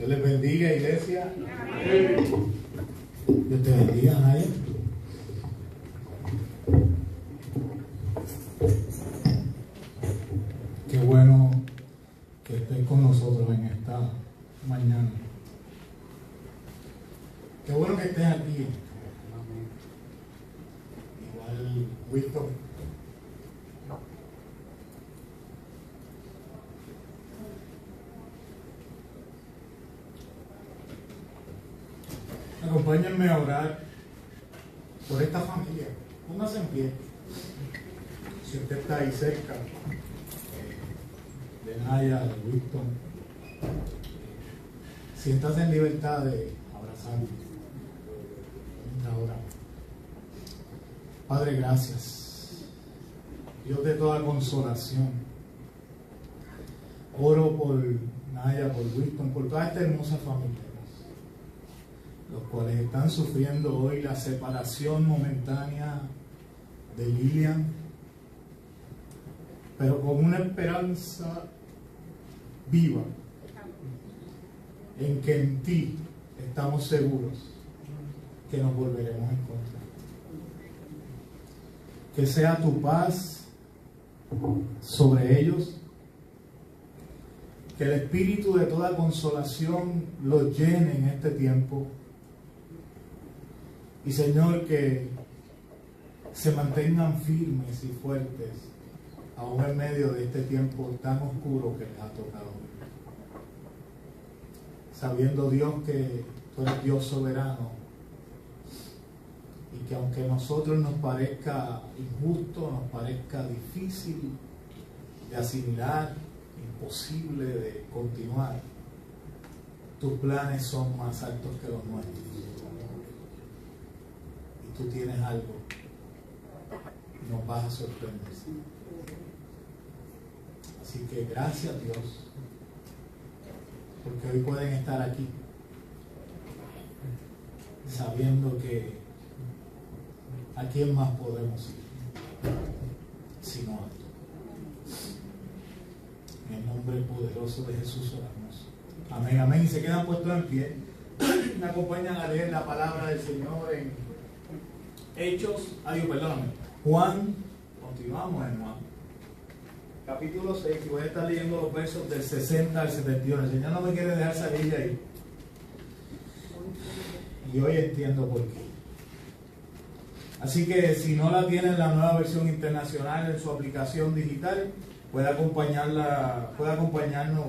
Dios les bendiga, iglesia. Dios te bendiga, Naya. Qué bueno que estés con nosotros en esta mañana. Qué bueno que estés aquí. Igual, Víctor. Acompáñenme a orar por esta familia. Póngase en pie. Si usted está ahí cerca de Naya, de Winston, siéntase en libertad de abrazarme mientras oramos. Padre, gracias. Dios de toda consolación. Oro por Naya, por Winston, por toda esta hermosa familia, los cuales están sufriendo hoy la separación momentánea de Lilian, pero con una esperanza viva en que en ti estamos seguros que nos volveremos a encontrar. Que sea tu paz sobre ellos, que el espíritu de toda consolación los llene en este tiempo. Y Señor, que se mantengan firmes y fuertes aún en medio de este tiempo tan oscuro que les ha tocado. Sabiendo, Dios, que tú eres Dios soberano y que aunque a nosotros nos parezca injusto, nos parezca difícil de asimilar, imposible de continuar, tus planes son más altos que los nuestros. Tú tienes algo y nos vas a sorprender. Así que gracias, Dios, porque hoy pueden estar aquí sabiendo que a quién más podemos ir sino a tú. En el nombre poderoso de Jesús oramos. Amén, amén. Y se quedan puestos en pie. Me acompañan a leer la palabra del Señor en Juan, continuamos en Juan, capítulo 6, y voy a estar leyendo los versos del 60 al 71. El Señor no me quiere dejar salir de ahí. Y hoy entiendo por qué. Así que si no la tienen la nueva versión internacional en su aplicación digital, puede acompañarnos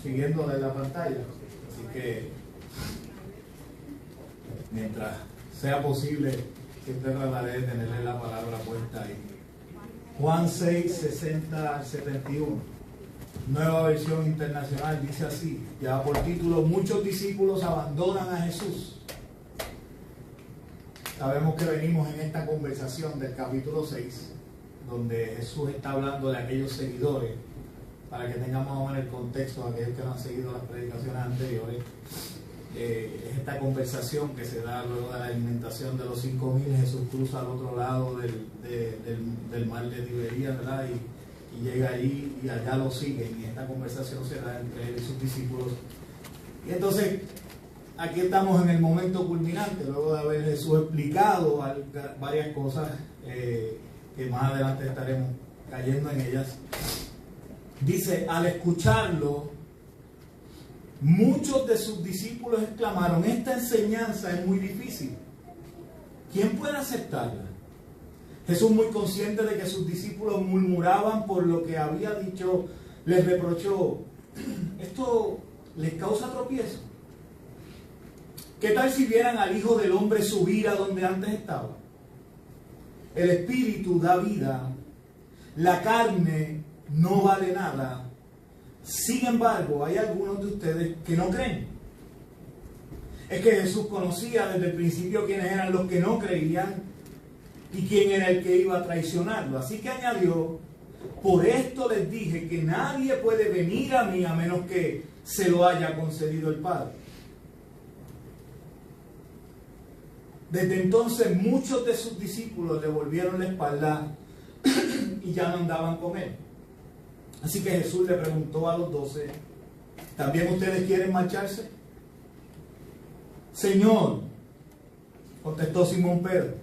siguiendo de la pantalla. Así que mientras sea posible, siempre trataré de tenerle la palabra puesta ahí. Juan 6, 60 al 71. Nueva versión internacional dice así, ya por título: muchos discípulos abandonan a Jesús. Sabemos que venimos en esta conversación del capítulo 6, donde Jesús está hablando de aquellos seguidores, para que tengamos más o menos el contexto de aquellos que no han seguido las predicaciones anteriores. Es esta conversación que se da luego de la alimentación de los 5,000. Jesús cruza al otro lado del mar de Tiberías, ¿verdad? Y llega allí y allá lo siguen, y esta conversación se da entre él y sus discípulos. Y entonces aquí estamos en el momento culminante, luego de haber Jesús explicado varias cosas que más adelante estaremos cayendo en ellas. Dice: al escucharlo, muchos de sus discípulos exclamaron: esta enseñanza es muy difícil. ¿Quién puede aceptarla? Jesús, muy consciente de que sus discípulos murmuraban por lo que había dicho, les reprochó: ¿esto les causa tropiezo? ¿Qué tal si vieran al Hijo del Hombre subir a donde antes estaba? El Espíritu da vida, la carne no vale nada. Sin embargo, hay algunos de ustedes que no creen. Es que Jesús conocía desde el principio quiénes eran los que no creían y quién era el que iba a traicionarlo. Así que añadió: por esto les dije que nadie puede venir a mí a menos que se lo haya concedido el Padre. Desde entonces muchos de sus discípulos le volvieron la espalda y ya no andaban con él. Así que Jesús le preguntó a los 12: ¿también ustedes quieren marcharse? Señor, contestó Simón Pedro,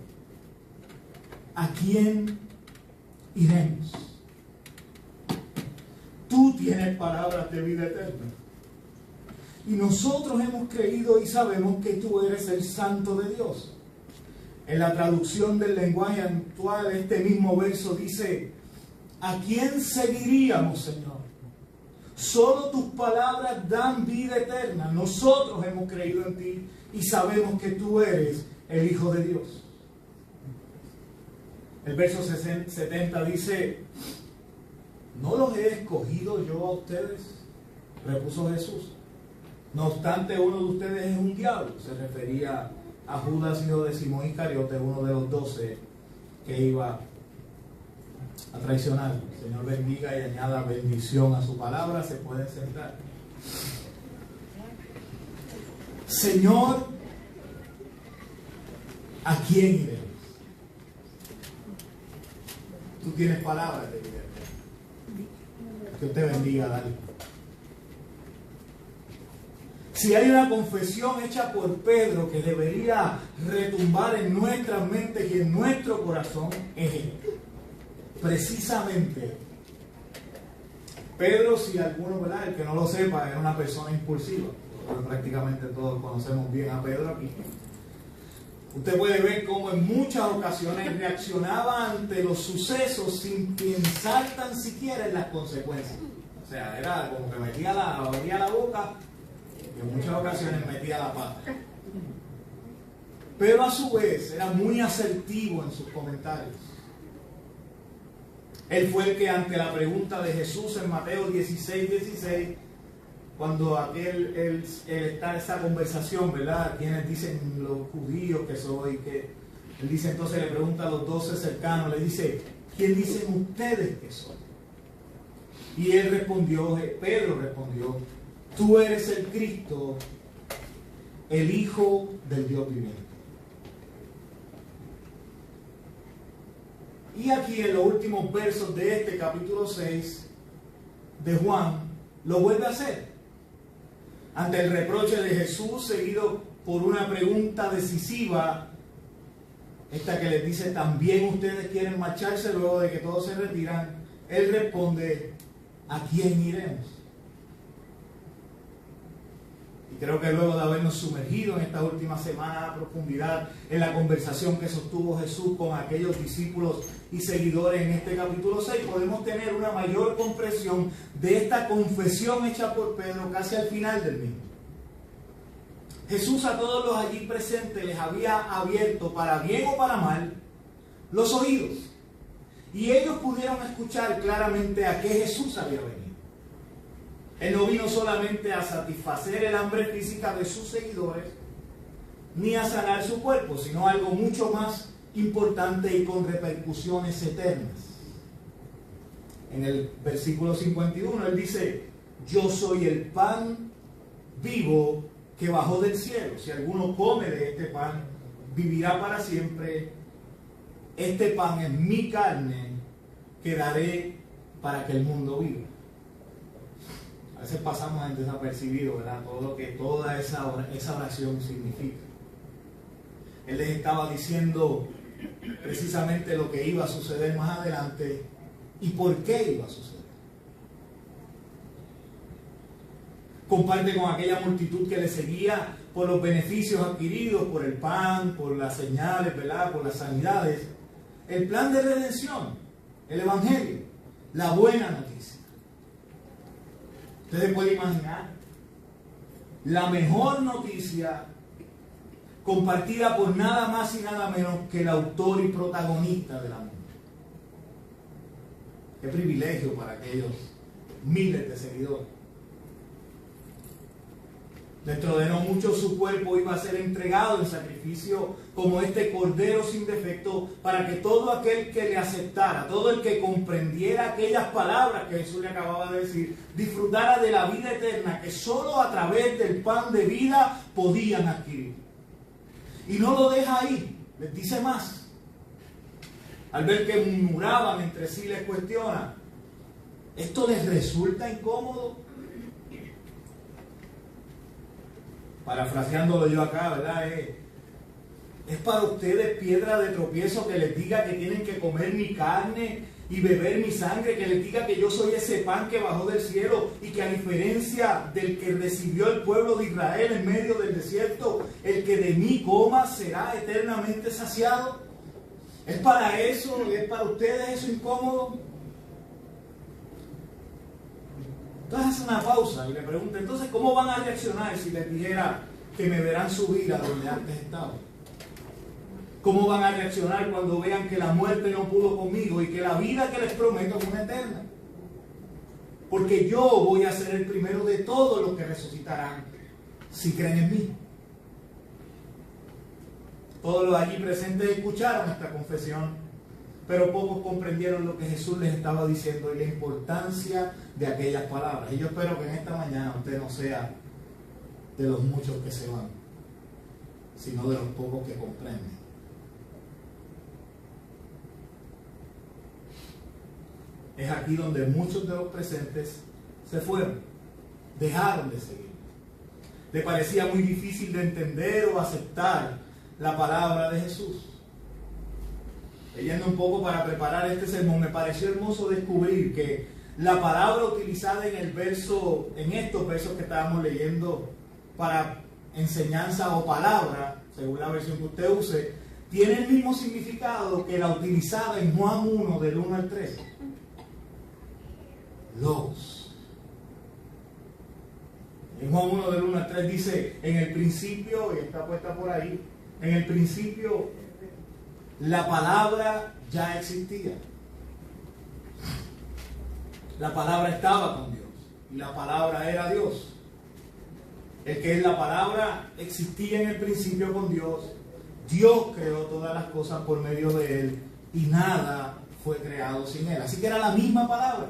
¿a quién iremos? Tú tienes palabras de vida eterna. Y nosotros hemos creído y sabemos que tú eres el Santo de Dios. En la traducción del lenguaje actual, este mismo verso dice, ¿a quién seguiríamos, Señor? Solo tus palabras dan vida eterna. Nosotros hemos creído en ti y sabemos que tú eres el Hijo de Dios. El verso 70 dice, ¿no los he escogido yo a ustedes? Repuso Jesús. No obstante, uno de ustedes es un diablo. Se refería a Judas, hijo de Simón Iscariote, uno de los 12 que iba a traicionar. El Señor bendiga y añada bendición a su palabra. Se pueden sentar. Señor, ¿a quién iremos? Tú tienes palabras de vida. Que usted bendiga, dale. Si hay una confesión hecha por Pedro que debería retumbar en nuestras mentes y en nuestro corazón, es esta. Precisamente, Pedro, si alguno, ¿verdad?, el que no lo sepa, era una persona impulsiva. Prácticamente todos conocemos bien a Pedro aquí. Usted puede ver cómo en muchas ocasiones reaccionaba ante los sucesos sin pensar tan siquiera en las consecuencias. O sea, era como que abría la boca y en muchas ocasiones metía la pata. Pero a su vez era muy asertivo en sus comentarios. Él fue el que ante la pregunta de Jesús en Mateo 16, cuando él está en esa conversación, ¿verdad? Quienes dicen los judíos que soy, que él dice, entonces le pregunta a los 12 cercanos, le dice, ¿quién dicen ustedes que soy? Y él respondió, Pedro respondió, tú eres el Cristo, el Hijo del Dios viviente. Y aquí en los últimos versos de este capítulo 6 de Juan, lo vuelve a hacer. Ante el reproche de Jesús, seguido por una pregunta decisiva, esta que les dice, ¿también ustedes quieren marcharse luego de que todos se retiran? Él responde, ¿a quién iremos? Y creo que luego de habernos sumergido en esta última semana a profundidad en la conversación que sostuvo Jesús con aquellos discípulos y seguidores en este capítulo 6, podemos tener una mayor comprensión de esta confesión hecha por Pedro casi al final del mismo. Jesús a todos los allí presentes les había abierto, para bien o para mal, los oídos. Y ellos pudieron escuchar claramente a qué Jesús había venido. Él no vino solamente a satisfacer el hambre física de sus seguidores, ni a sanar su cuerpo, sino algo mucho más importante y con repercusiones eternas. En el versículo 51, él dice, yo soy el pan vivo que bajó del cielo. Si alguno come de este pan, vivirá para siempre. Este pan es mi carne que daré para que el mundo viva. A veces pasamos en desapercibido, ¿verdad? Todo lo que toda esa oración significa. Él les estaba diciendo precisamente lo que iba a suceder más adelante y por qué iba a suceder. Comparte con aquella multitud que le seguía por los beneficios adquiridos, por el pan, por las señales, ¿verdad?, por las sanidades, el plan de redención, el evangelio, la buena noticia. Ustedes pueden imaginar la mejor noticia compartida por nada más y nada menos que el autor y protagonista de la mundo. Qué privilegio para aquellos miles de seguidores. Dentro de no mucho su cuerpo iba a ser entregado en sacrificio como este cordero sin defecto, para que todo aquel que le aceptara, todo el que comprendiera aquellas palabras que Jesús le acababa de decir, disfrutara de la vida eterna que solo a través del pan de vida podían adquirir. Y no lo deja ahí, les dice más. Al ver que murmuraban entre sí, les cuestiona, ¿esto les resulta incómodo? parafraseándolo yo acá, ¿verdad? Es para ustedes piedra de tropiezo que les diga que tienen que comer mi carne y beber mi sangre, que les diga que yo soy ese pan que bajó del cielo y que a diferencia del que recibió el pueblo de Israel en medio del desierto, el que de mí coma será eternamente saciado. ¿Es para eso? ¿Es para ustedes eso incómodo? Entonces hace una pausa y le pregunta, entonces, ¿cómo van a reaccionar si les dijera que me verán subir a donde antes estaba? ¿Cómo van a reaccionar cuando vean que la muerte no pudo conmigo y que la vida que les prometo es una eterna? Porque yo voy a ser el primero de todos los que resucitarán si creen en mí. Todos los allí presentes escucharon esta confesión, pero pocos comprendieron lo que Jesús les estaba diciendo y la importancia de aquellas palabras. Y yo espero que en esta mañana usted no sea de los muchos que se van, sino de los pocos que comprenden. Es aquí donde muchos de los presentes se fueron, dejaron de seguir. Le parecía muy difícil de entender o aceptar la palabra de Jesús. Leyendo un poco para preparar este sermón, me pareció hermoso descubrir que la palabra utilizada en estos versos que estábamos leyendo para enseñanza o palabra, según la versión que usted use, tiene el mismo significado que la utilizada en Juan 1, del 1 al 3. Logos. En Juan 1 del 1 al 3 dice, en el principio, y está puesta por ahí, en el principio la palabra ya existía. La palabra estaba con Dios y la palabra era Dios. El que es la palabra existía en el principio con Dios. Dios creó todas las cosas por medio de Él y nada fue creado sin Él. Así que era la misma palabra.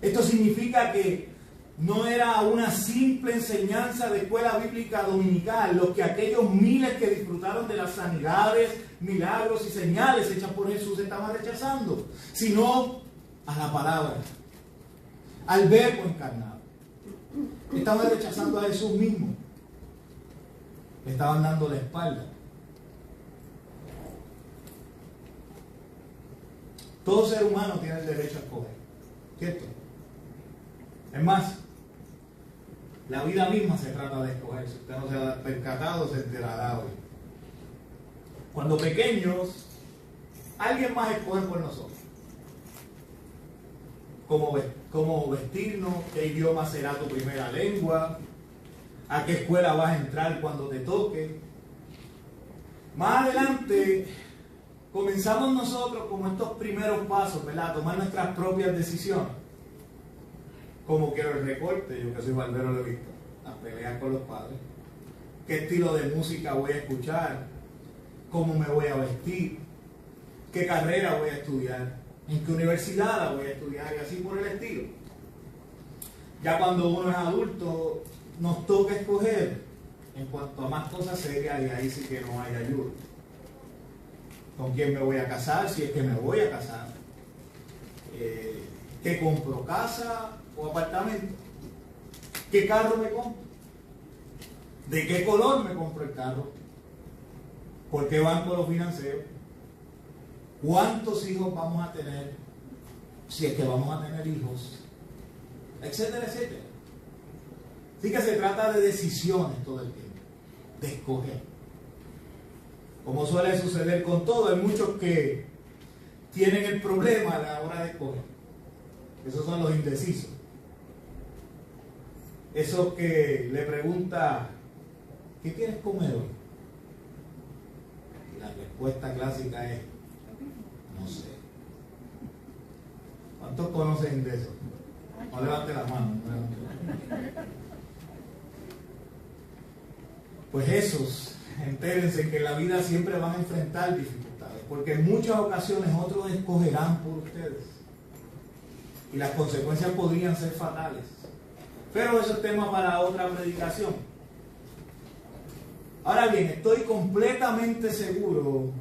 Esto significa que no era una simple enseñanza de escuela bíblica dominical, lo que aquellos miles que disfrutaron de las sanidades, milagros y señales hechas por Jesús estaban rechazando, sino a la palabra, al Verbo encarnado. Estaban rechazando a Jesús mismo. Le estaban dando la espalda. Todo ser humano tiene el derecho a escoger, ¿cierto? Es más, la vida misma se trata de escoger. Si usted no se ha percatado, se enterará hoy. Cuando pequeños, alguien más escoge por nosotros. Cómo vestirnos, qué idioma será tu primera lengua, a qué escuela vas a entrar cuando te toque. Más adelante, comenzamos nosotros como estos primeros pasos, ¿verdad? A tomar nuestras propias decisiones. Como quiero el recorte, yo que soy barbero lo he visto, las peleas con los padres, qué estilo de música voy a escuchar, cómo me voy a vestir, qué carrera voy a estudiar, en qué universidad la voy a estudiar y así por el estilo. Ya cuando uno es adulto, nos toca escoger en cuanto a más cosas serias y ahí sí que no hay ayuda. ¿Con quién me voy a casar? Si es que me voy a casar. ¿Qué compro? ¿Casa o apartamento? ¿Qué carro me compro? ¿De qué color me compro el carro? ¿Por qué banco lo financio? ¿Cuántos hijos vamos a tener? Si es que vamos a tener hijos, etcétera, etcétera. Así que se trata de decisiones todo el tiempo, de escoger. Como suele suceder con todo, hay muchos que tienen el problema a la hora de escoger. Esos son los indecisos. Esos que le pregunta, ¿qué quieres comer hoy? Y la respuesta clásica es, no sé. ¿Cuántos conocen de eso? No levante la mano. Pues esos, entérense que en la vida siempre van a enfrentar dificultades, porque en muchas ocasiones otros escogerán por ustedes. Y las consecuencias podrían ser fatales. Pero eso es tema para otra predicación. Ahora bien, estoy completamente seguro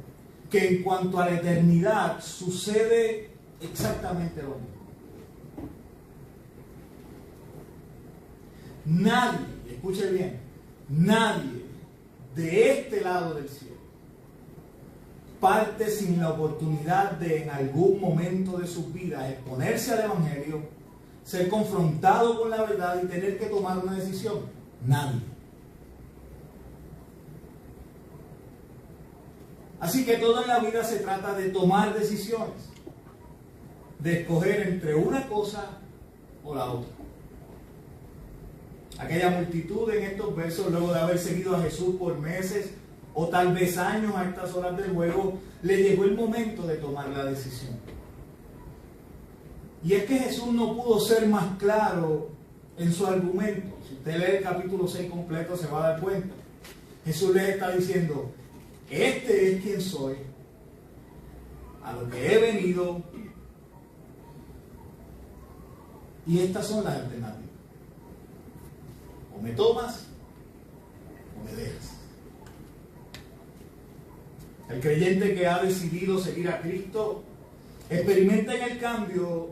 que en cuanto a la eternidad sucede exactamente lo mismo. Nadie, escuche bien, Nadie de este lado del cielo parte sin la oportunidad de en algún momento de sus vidas exponerse al Evangelio, ser confrontado con la verdad y tener que tomar una decisión. Nadie. Así que todo en la vida se trata de tomar decisiones, de escoger entre una cosa o la otra. Aquella multitud en estos versos, luego de haber seguido a Jesús por meses o tal vez años a estas horas del juego, le llegó el momento de tomar la decisión. Y es que Jesús no pudo ser más claro en su argumento. Si usted lee el capítulo 6 completo se va a dar cuenta. Jesús les está diciendo: este es quien soy, a lo que he venido, y estas son las alternativas. O me tomas o me dejas. El creyente que ha decidido seguir a Cristo experimenta en el cambio,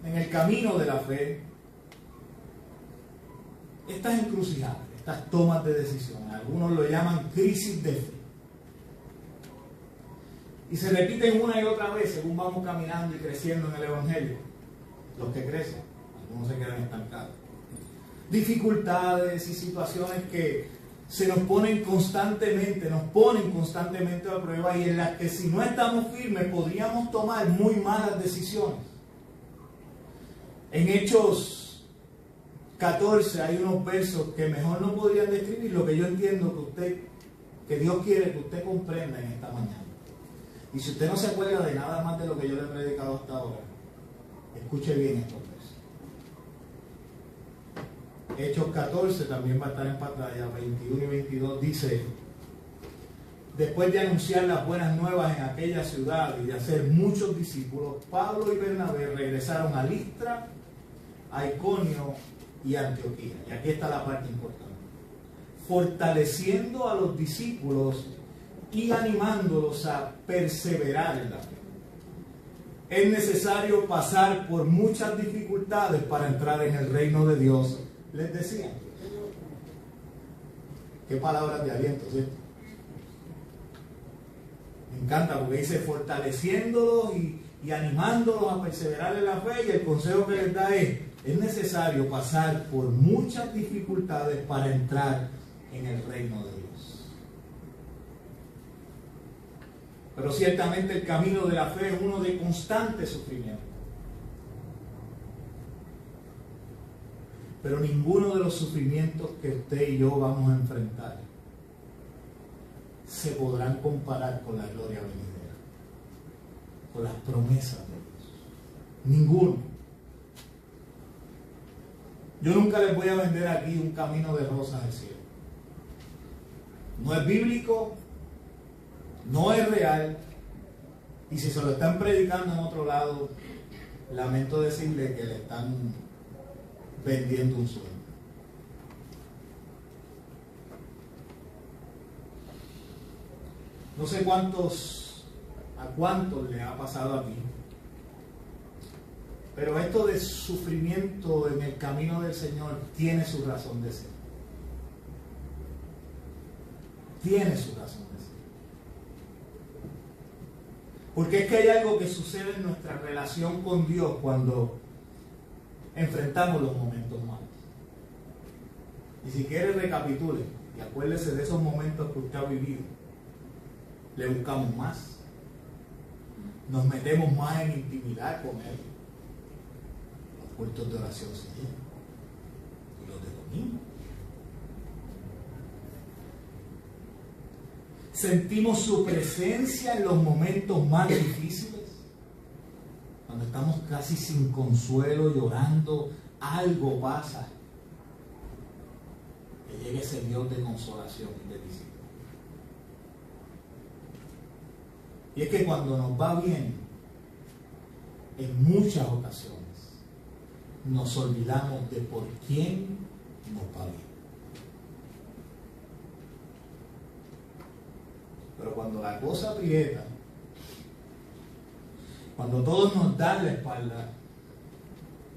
en el camino de la fe, estas encrucijadas, estas tomas de decisiones. Algunos lo llaman crisis de fe. Y se repiten una y otra vez según vamos caminando y creciendo en el Evangelio. Los que crecen, algunos se quedan estancados. Dificultades y situaciones que se nos ponen constantemente a prueba y en las que si no estamos firmes podríamos tomar muy malas decisiones. En Hechos 14 hay unos versos que mejor no podrían describir lo que yo entiendo que Dios quiere que usted comprenda en esta mañana. Y si usted no se acuerda de nada más de lo que yo le he predicado hasta ahora, escuche bien estos versos. Hechos 14 también va a estar en pantalla, 21 y 22, dice: después de anunciar las buenas nuevas en aquella ciudad y de hacer muchos discípulos, Pablo y Bernabé regresaron a Listra, a Iconio y a Antioquía. Y aquí está la parte importante. Fortaleciendo a los discípulos y animándolos a perseverar en la fe. Es necesario pasar por muchas dificultades para entrar en el reino de Dios, les decía. Qué palabras de aliento, ¿cierto? Me encanta porque dice fortaleciéndolos y animándolos a perseverar en la fe, y el consejo que les da es necesario pasar por muchas dificultades para entrar en el reino de Dios. Pero ciertamente el camino de la fe es uno de constante sufrimiento. Pero ninguno de los sufrimientos que usted y yo vamos a enfrentar se podrán comparar con la gloria venidera, con las promesas de Dios. Ninguno. Yo nunca les voy a vender aquí un camino de rosas al cielo. No es bíblico, no es real, y si se lo están predicando en otro lado, lamento decirle que le están vendiendo un sueño. No sé a cuántos le ha pasado a mí, pero esto de sufrimiento en el camino del Señor tiene su razón de ser. Tiene su razón de ser. Porque es que hay algo que sucede en nuestra relación con Dios cuando enfrentamos los momentos malos. Y si quiere, recapitule y acuérdese de esos momentos que usted ha vivido. Le buscamos más, nos metemos más en intimidad con Él. Los cultos de oración se llenan, y los de domingo. Sentimos su presencia en los momentos más difíciles. Cuando estamos casi sin consuelo, llorando, algo pasa. Que llegue ese Dios de consolación y de visita. Y es que cuando nos va bien, en muchas ocasiones, nos olvidamos de por quién nos va bien. Pero cuando la cosa aprieta, cuando todos nos dan la espalda,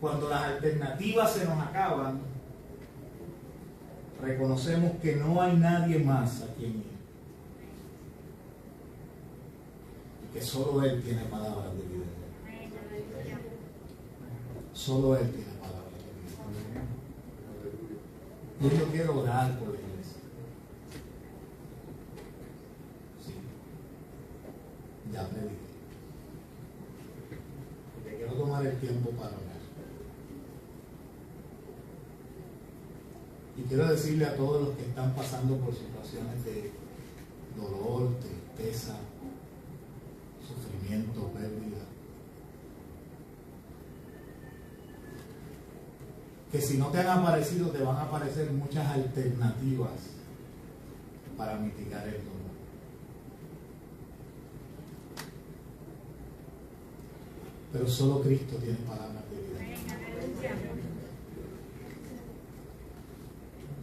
cuando las alternativas se nos acaban, reconocemos que no hay nadie más a quien ir. Y que solo Él tiene palabras de vida. Solo Él tiene palabras de vida. Y yo quiero orar por la iglesia. Sí. Ya prediqué. Porque quiero tomar el tiempo para orar. Y quiero decirle a todos los que están pasando por situaciones de dolor, tristeza, sufrimiento, pérdida, que si no te han aparecido, te van a aparecer muchas alternativas para mitigar el dolor. Pero solo Cristo tiene palabras de vida.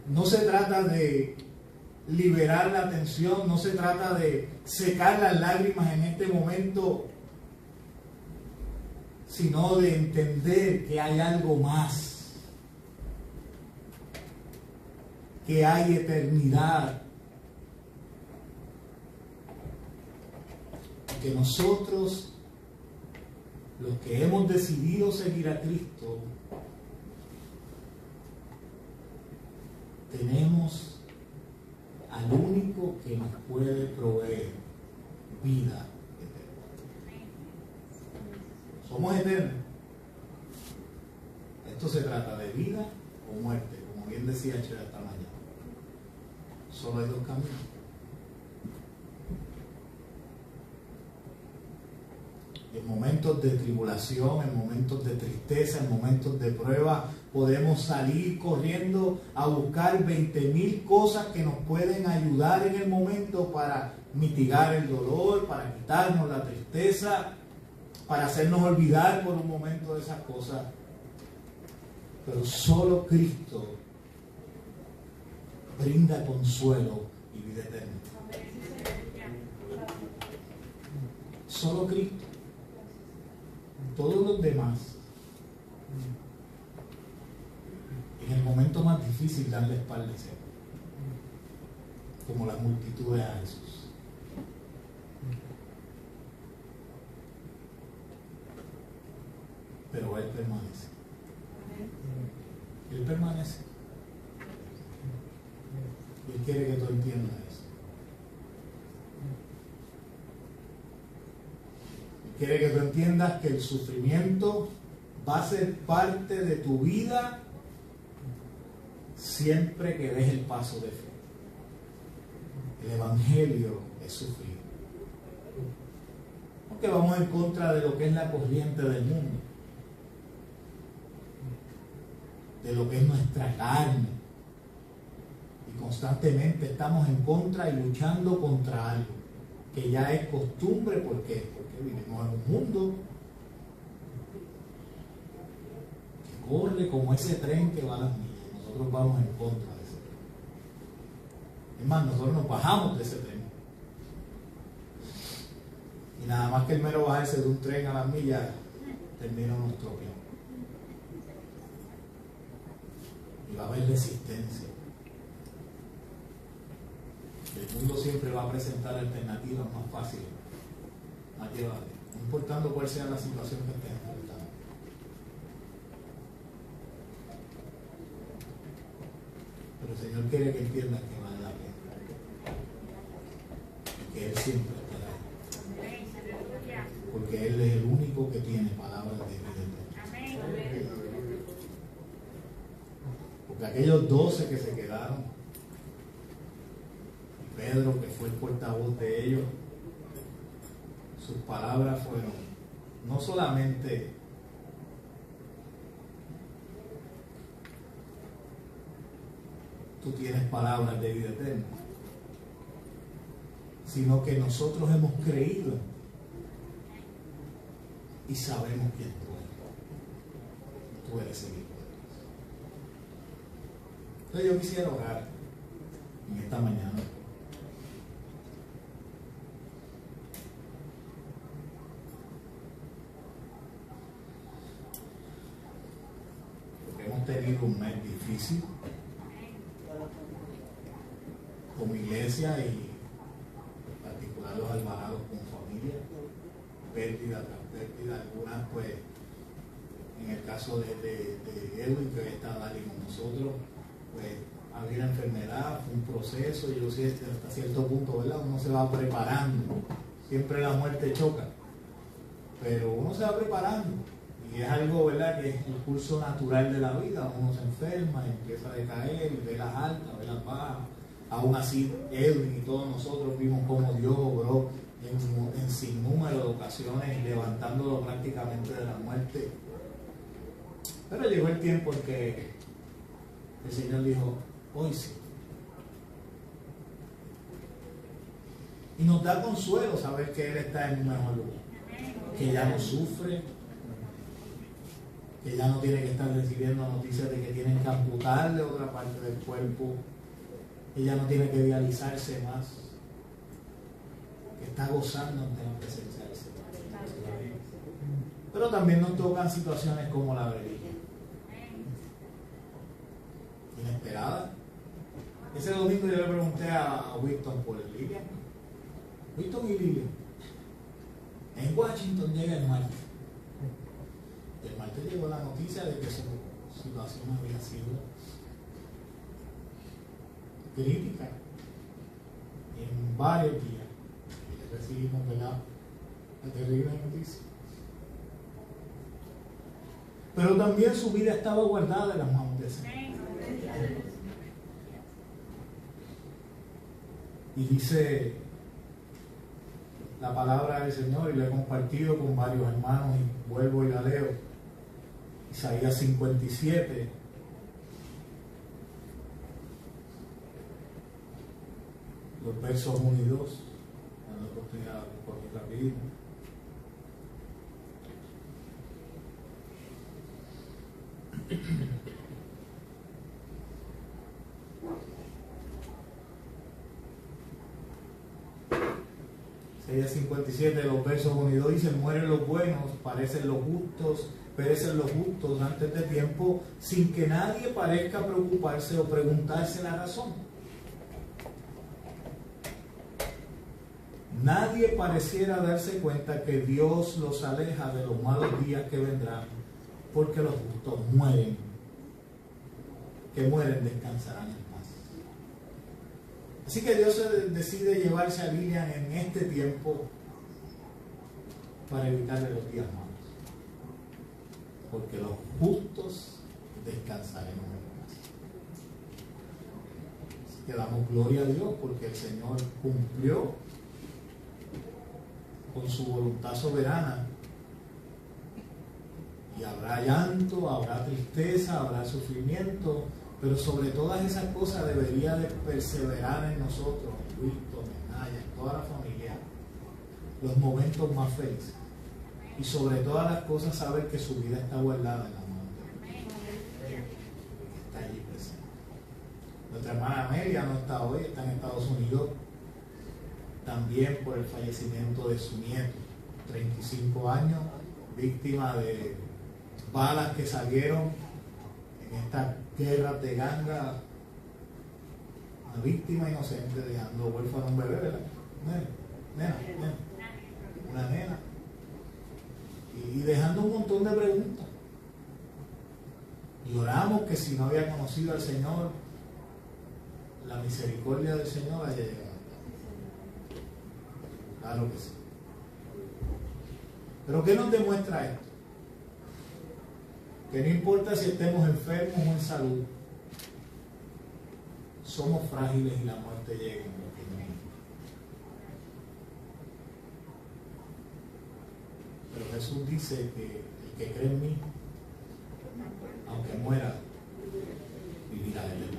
No se trata de liberar la tensión, no se trata de secar las lágrimas en este momento, sino de entender que hay algo más, que hay eternidad, que nosotros, los que hemos decidido seguir a Cristo, tenemos al único que nos puede proveer vida eterna. Somos eternos. Esto se trata de vida o muerte, como bien decía Chela esta mañana. Solo hay dos caminos. En momentos de tribulación, en momentos de tristeza, en momentos de prueba, podemos salir corriendo a buscar 20,000 cosas que nos pueden ayudar en el momento para mitigar el dolor, para quitarnos la tristeza, para hacernos olvidar por un momento de esas cosas. Pero solo Cristo brinda consuelo y vida eterna. Solo Cristo. Todos los demás, en el momento más difícil, dan la espalda al Señor, como las multitudes a Jesús. Pero Él permanece. Él permanece. Él quiere que tú entiendas eso. Quiere que tú entiendas que el sufrimiento va a ser parte de tu vida siempre que des el paso de fe. El Evangelio es sufrir. Porque vamos en contra de lo que es la corriente del mundo, de lo que es nuestra carne. Y constantemente estamos en contra y luchando contra algo que ya es costumbre. ¿Por qué? Porque vivimos en un mundo que corre como ese tren que va a las millas. Nosotros vamos en contra de ese tren. Es más, nosotros nos bajamos de ese tren. Y nada más que el mero bajarse de un tren a las millas, termina nuestro plan. Y va a haber resistencia. El mundo siempre va a presentar alternativas más fáciles, más llevables, no importando cuál sea la situación que estés enfrentando. Pero el Señor quiere que entiendas que vale la pena, que Él siempre estará ahí, porque Él es el único que tiene palabras de vida eterna. Porque aquellos 12 que se quedaron, Pedro, que fue el portavoz de ellos, sus palabras fueron no solamente tú tienes palabras de vida eterna, sino que nosotros hemos creído y sabemos quién tú eres el Hijo de Dios. Entonces yo quisiera orar en esta mañana. Hemos tenido un mes difícil, como iglesia y en particular los Alvarados como familia, pérdida tras pérdida, algunas pues, en el caso de Edwin, que hoy está Dali con nosotros, pues había una enfermedad, fue un proceso, y yo sé hasta cierto punto, ¿verdad? Uno se va preparando, siempre la muerte choca, pero uno se va preparando, y es algo, ¿verdad?, que es el curso natural de la vida. Uno se enferma, empieza a decaer, ve las altas, ve las bajas. Aún así, Edwin y todos nosotros vimos cómo Dios obró en sin número de ocasiones, levantándolo prácticamente de la muerte. Pero llegó el tiempo en que el Señor dijo, hoy sí. Y nos da consuelo saber que Él está en un mejor lugar, que ya no sufre, que ya no tiene que estar recibiendo noticias de que tienen que amputarle otra parte del cuerpo, que ya no tiene que dializarse más, que está gozando ante la presencia del Señor. Pero también nos tocan situaciones como la de Lilian, inesperada. Ese domingo yo le pregunté a Winston por Lilian. Winston y Lilian en Washington llega el martes. El martes llegó la noticia de que su situación había sido crítica en varios días. Y recibimos, ¿verdad?, la terrible noticia. Pero también su vida estaba guardada en las manos del Señor. Y dice la palabra del Señor, y la he compartido con varios hermanos, y vuelvo y la leo. Isaías 57, los versos 1 y 2, dando oportunidad por rapidito. Isaías 57, los versos 1 y 2 dice: mueren los buenos, perecen los justos antes de tiempo, sin que nadie parezca preocuparse o preguntarse la razón. Nadie pareciera darse cuenta que Dios los aleja de los malos días que vendrán, porque los justos mueren. Que mueren descansarán en paz. Así que Dios decide llevarse a Lilian en este tiempo para evitarle los días malos. Porque los justos descansaremos en paz. Así que damos gloria a Dios porque el Señor cumplió con su voluntad soberana. Y habrá llanto, habrá tristeza, habrá sufrimiento, pero sobre todas esas cosas debería de perseverar en nosotros, en Cristo, en Naya, en toda la familia, los momentos más felices. Y sobre todas las cosas saber que su vida está guardada en la mano de Dios. Está allí presente. Nuestra hermana Amelia no está hoy, está en Estados Unidos, también por el fallecimiento de su nieto, 35 años, víctima de balas que salieron en esta guerra de ganga, una víctima inocente dejando huérfano a un bebé, ¿verdad? Nena, una nena, y dejando un montón de preguntas. Y oramos que si no había conocido al Señor, la misericordia del Señor haya llegado. Claro que sí. Pero ¿qué nos demuestra esto? Que no importa si estemos enfermos o en salud, somos frágiles y la muerte llega en cualquier momento. Pero Jesús dice que el que cree en mí, aunque muera, vivirá en él.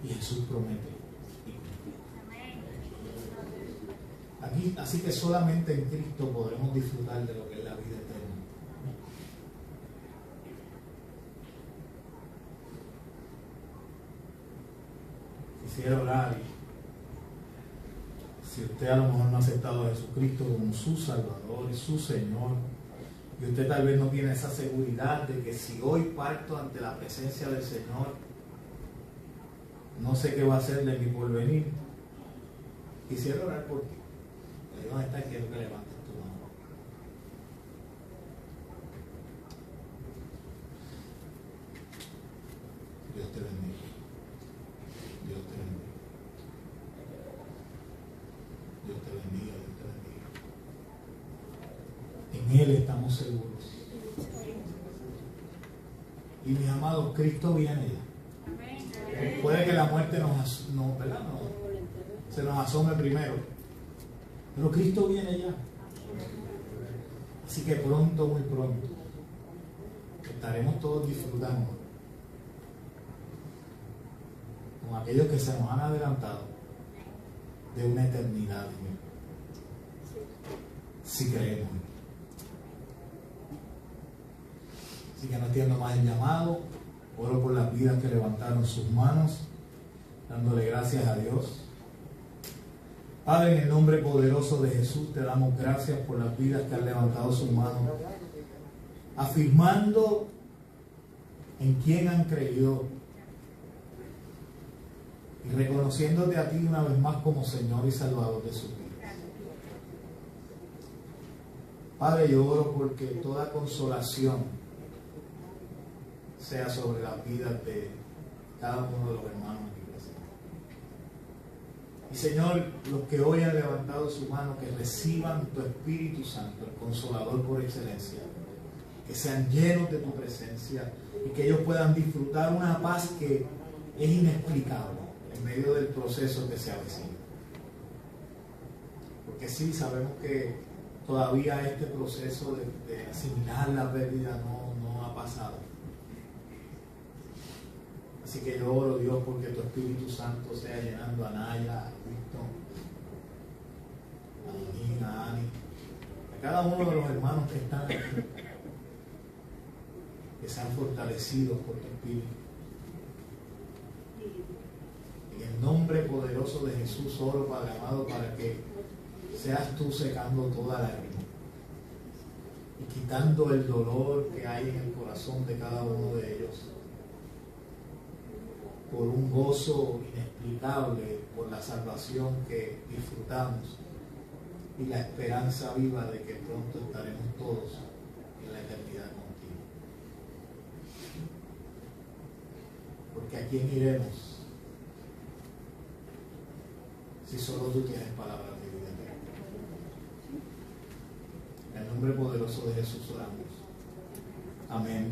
Y Jesús promete. Aquí, así que solamente en Cristo podremos disfrutar de lo que es la vida eterna. Quisiera orar, y si usted a lo mejor no ha aceptado a Jesucristo como su Salvador y su Señor, y usted tal vez no tiene esa seguridad de que si hoy parto ante la presencia del Señor, No sé qué va a hacer de mi porvenir. Quisiera orar por ti. Dios está, quiero que levantes tu mano. Dios te bendiga. Dios te bendiga. Dios te bendiga, Dios te bendiga. En Él estamos seguros. Y mis amados, Cristo viene ya. Puede que la muerte ¿verdad? Se nos asome primero. Pero Cristo viene ya. Así que pronto, muy pronto, estaremos todos disfrutando con aquellos que se nos han adelantado de una eternidad. Si creemos. Así que no entiendo más el llamado. Oro por las vidas que levantaron sus manos, dándole gracias a Dios. Padre, en el nombre poderoso de Jesús, te damos gracias por las vidas que han levantado sus manos, afirmando en quién han creído y reconociéndote a ti una vez más como Señor y Salvador de sus vidas. Padre, yo oro porque toda consolación sea sobre las vidas de cada uno de los hermanos de la iglesia. Y Señor, los que hoy han levantado su mano, que reciban tu Espíritu Santo, el Consolador por excelencia, que sean llenos de tu presencia y que ellos puedan disfrutar una paz que es inexplicable en medio del proceso que se avecina. Porque sí, sabemos que todavía este proceso de asimilar la pérdida no ha pasado. Así que yo oro, Dios, porque tu Espíritu Santo sea llenando a Naya, a Winston, a Nina, a Ani, a cada uno de los hermanos que están aquí, que sean fortalecidos por tu Espíritu. En el nombre poderoso de Jesús oro, Padre amado, para que seas tú secando toda lágrima y quitando el dolor que hay en el corazón de cada uno de ellos, por un gozo inexplicable, por la salvación que disfrutamos y la esperanza viva de que pronto estaremos todos en la eternidad contigo. Porque ¿a quién iremos si solo tú tienes palabras de vida eterna? En el nombre poderoso de Jesús oramos. Amén.